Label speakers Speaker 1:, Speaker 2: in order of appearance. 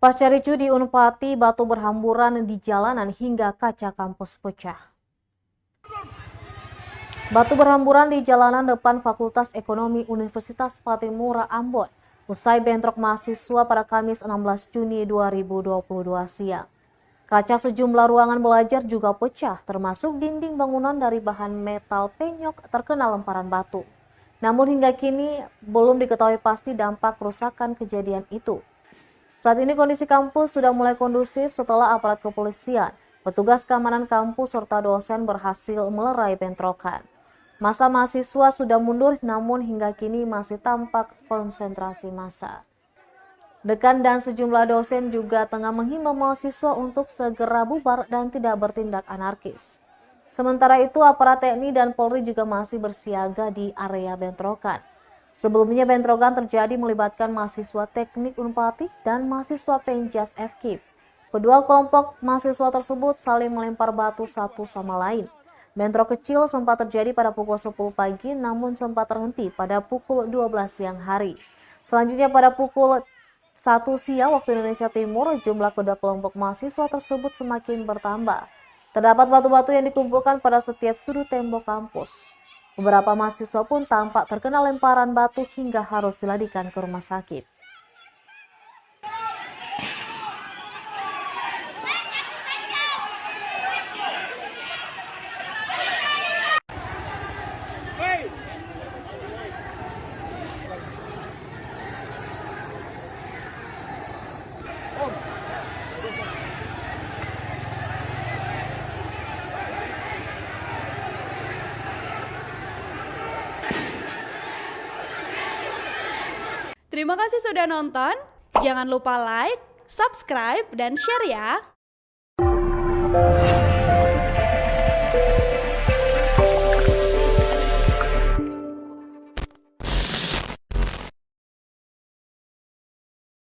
Speaker 1: Pasca ricuh di Unpati, batu berhamburan di jalanan hingga kaca kampus pecah. Batu berhamburan di jalanan depan Fakultas Ekonomi Universitas Patimura, Ambon, usai bentrok mahasiswa pada Kamis 16 Juni 2022 siang. Kaca sejumlah ruangan belajar juga pecah, termasuk dinding bangunan dari bahan metal penyok terkena lemparan batu. Namun hingga kini belum diketahui pasti dampak kerusakan kejadian itu. Saat ini kondisi kampus sudah mulai kondusif setelah aparat kepolisian, petugas keamanan kampus serta dosen berhasil melerai bentrokan. Massa mahasiswa sudah mundur namun hingga kini masih tampak konsentrasi massa. Dekan dan sejumlah dosen juga tengah menghimbau mahasiswa untuk segera bubar dan tidak bertindak anarkis. Sementara itu aparat TNI dan Polri juga masih bersiaga di area bentrokan. Sebelumnya bentrokan terjadi melibatkan mahasiswa teknik Unpati dan mahasiswa Penjas FKIP. Kedua kelompok mahasiswa tersebut saling melempar batu satu sama lain. Bentrok kecil sempat terjadi pada pukul 10 pagi namun sempat terhenti pada pukul 12 siang hari. Selanjutnya pada pukul 1 siang waktu Indonesia Timur, jumlah kedua kelompok mahasiswa tersebut semakin bertambah. Terdapat batu-batu yang dikumpulkan pada setiap sudut tembok kampus. Beberapa mahasiswa pun tampak terkena lemparan batu hingga harus dilarikan ke rumah sakit.
Speaker 2: Terima kasih sudah nonton. Jangan lupa like, subscribe, dan share ya.